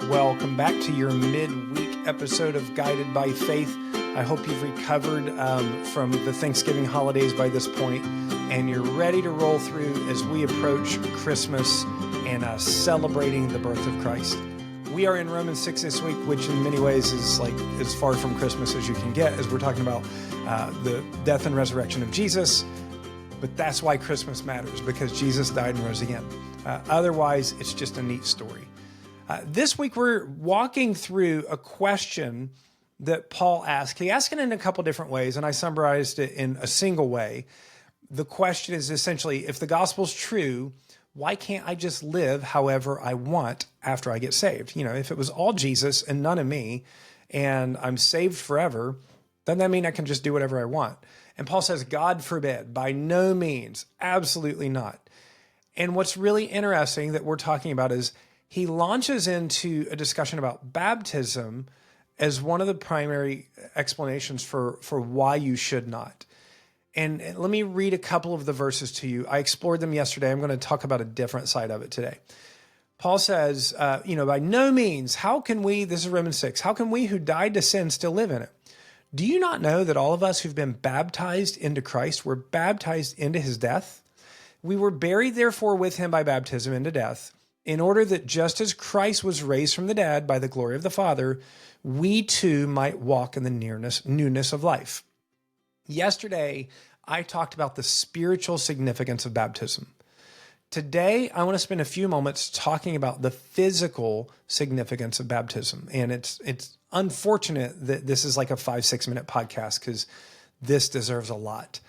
Welcome back to your midweek episode of Guided by Faith. I hope you've recovered from the Thanksgiving holidays by this point, and you're ready to roll through as we approach Christmas and celebrating the birth of Christ. We are in Romans 6 this week, which in many ways is like as far from Christmas as you can get, as we're talking about the death and resurrection of Jesus. But that's why Christmas matters, because Jesus died and rose again. Otherwise, it's just a neat story. This week, we're walking through a question that Paul asked. He asked it in a couple different ways, and I summarized it in a single way. The question is essentially, if the gospel's true, why can't I just live however I want after I get saved? You know, if it was all Jesus and none of me, and I'm saved forever, doesn't that mean I can just do whatever I want? And Paul says, God forbid, by no means, absolutely not. And what's really interesting that we're talking about is he launches into a discussion about baptism as one of the primary explanations for why you should not. And let me read a couple of the verses to you. I explored them yesterday. I'm going to talk about a different side of it today. Paul says, by no means, how can we, this is Romans 6, how can we who died to sin still live in it? Do you not know that all of us who've been baptized into Christ were baptized into his death? We were buried, therefore, with him by baptism into death, in order that just as Christ was raised from the dead by the glory of the Father, we too might walk in the newness of life. Yesterday, I talked about the spiritual significance of baptism. Today, I want to spend a few moments talking about the physical significance of baptism. And it's unfortunate that this is like a 5-6 minute podcast, because this deserves a lot.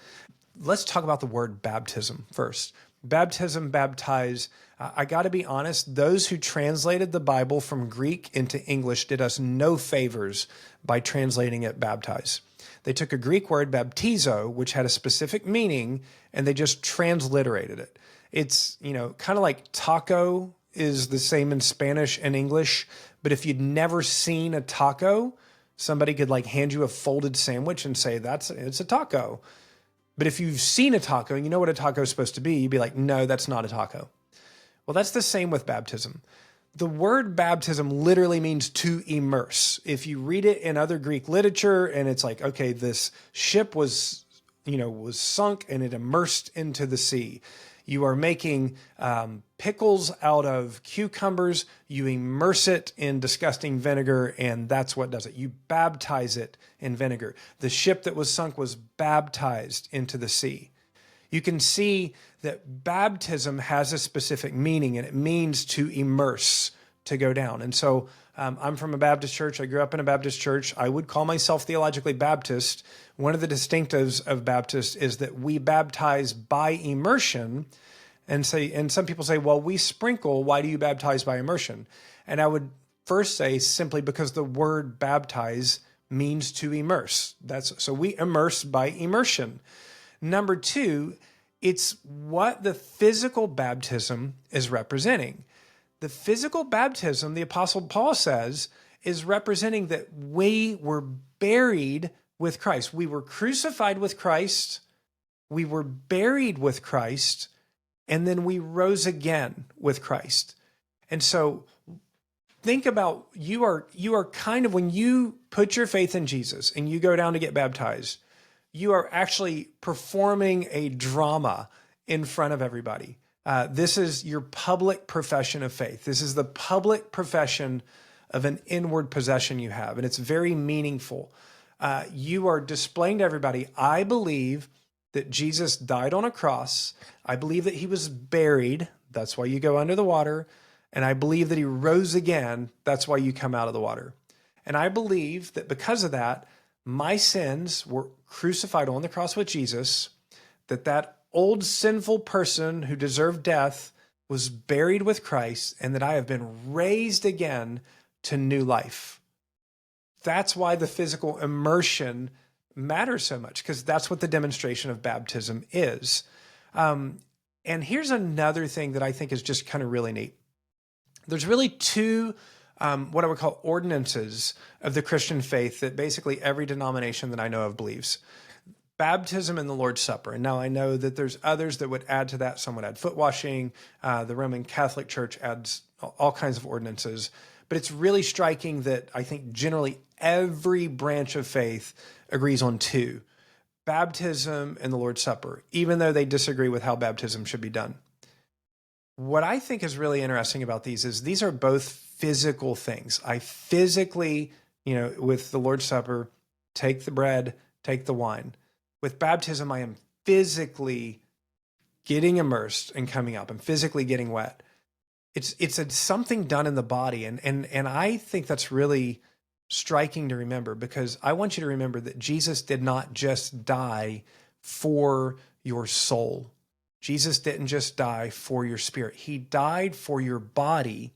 Let's talk about the word baptism first. Baptism, baptize. I got to be honest, those who translated the Bible from Greek into English did us no favors by translating it baptize. They took a Greek word, baptizo, which had a specific meaning, and they just transliterated it. It's, kind of like taco is the same in Spanish and English, but if you'd never seen a taco, somebody could hand you a folded sandwich and say, it's a taco. But if you've seen a taco and you know what a taco is supposed to be, you'd be like, no, that's not a taco. Well, that's the same with baptism. The word baptism literally means to immerse. If you read it in other Greek literature and it's like, okay, this ship was sunk and it immersed into the sea. You are making pickles out of cucumbers. You immerse it in disgusting vinegar, and that's what does it. You baptize it in vinegar. The ship that was sunk was baptized into the sea. You can see that baptism has a specific meaning, and it means to immerse, to go down. And so I'm from a Baptist church. I grew up in a Baptist church. I would call myself theologically Baptist. One of the distinctives of Baptist is that we baptize by immersion. And some people say, well, we sprinkle. Why do you baptize by immersion? And I would first say simply because the word baptize means to immerse. So we immerse by immersion. Number two, it's what the physical baptism is representing. The physical baptism, the Apostle Paul says, is representing that we were buried with Christ. We were crucified with Christ. We were buried with Christ. And then we rose again with Christ. And so think about, you are kind of, when you put your faith in Jesus and you go down to get baptized, you are actually performing a drama in front of everybody. This is your public profession of faith. This is the public profession of an inward possession you have, and it's very meaningful. You are displaying to everybody, I believe that Jesus died on a cross. I believe that he was buried. That's why you go under the water. And I believe that he rose again. That's why you come out of the water. And I believe that because of that, my sins were crucified on the cross with Jesus, that old sinful person who deserved death was buried with Christ, and that I have been raised again to new life. That's why the physical immersion matters so much, because that's what the demonstration of baptism is. And here's another thing that I think is just kind of really neat. There's really two what I would call ordinances of the Christian faith that basically every denomination that I know of believes. baptism and the Lord's Supper. And now I know that there's others that would add to that. Some would add foot washing. The Roman Catholic Church adds all kinds of ordinances. But it's really striking that I think generally every branch of faith agrees on two: baptism and the Lord's Supper, even though they disagree with how baptism should be done. What I think is really interesting about these are both physical things. I physically, with the Lord's Supper, take the bread, take the wine. With baptism, I am physically getting immersed and coming up. I'm physically getting wet. It's something done in the body. And I think that's really striking to remember, because I want you to remember that Jesus did not just die for your soul. Jesus didn't just die for your spirit. He died for your body,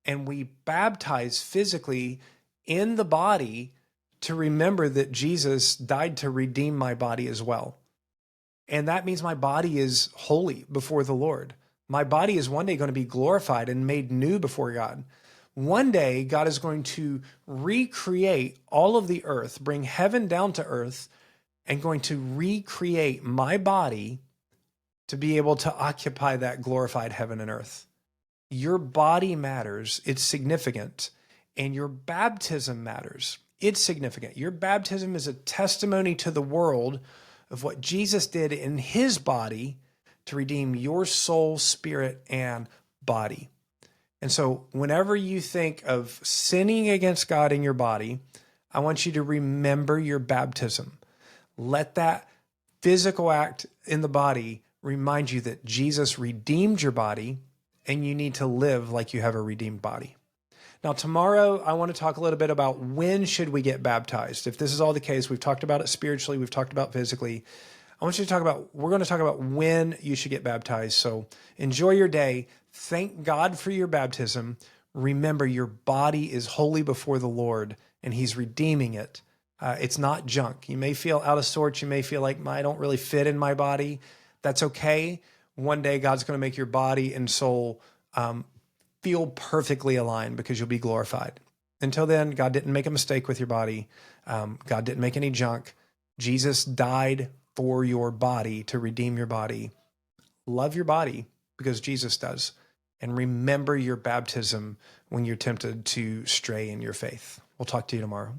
and we baptize physically in the body to remember that Jesus died to redeem my body as well. And that means my body is holy before the Lord. My body is one day going to be glorified and made new before God. One day, God is going to recreate all of the earth, bring heaven down to earth, and going to recreate my body to be able to occupy that glorified heaven and earth. Your body matters. It's significant. And your baptism matters. It's significant. Your baptism is a testimony to the world of what Jesus did in his body to redeem your soul, spirit, and body. And so whenever you think of sinning against God in your body, I want you to remember your baptism. Let that physical act in the body remind you that Jesus redeemed your body, and you need to live like you have a redeemed body. Now, tomorrow, I want to talk a little bit about when should we get baptized. If this is all the case, we've talked about it spiritually, we've talked about physically. We're going to talk about when you should get baptized. So enjoy your day. Thank God for your baptism. Remember, your body is holy before the Lord, and he's redeeming it. It's not junk. You may feel out of sorts. You may feel like, I don't really fit in my body. That's okay. One day, God's going to make your body and soul feel perfectly aligned, because you'll be glorified. Until then, God didn't make a mistake with your body. God didn't make any junk. Jesus died for your body to redeem your body. Love your body because Jesus does. And remember your baptism when you're tempted to stray in your faith. We'll talk to you tomorrow.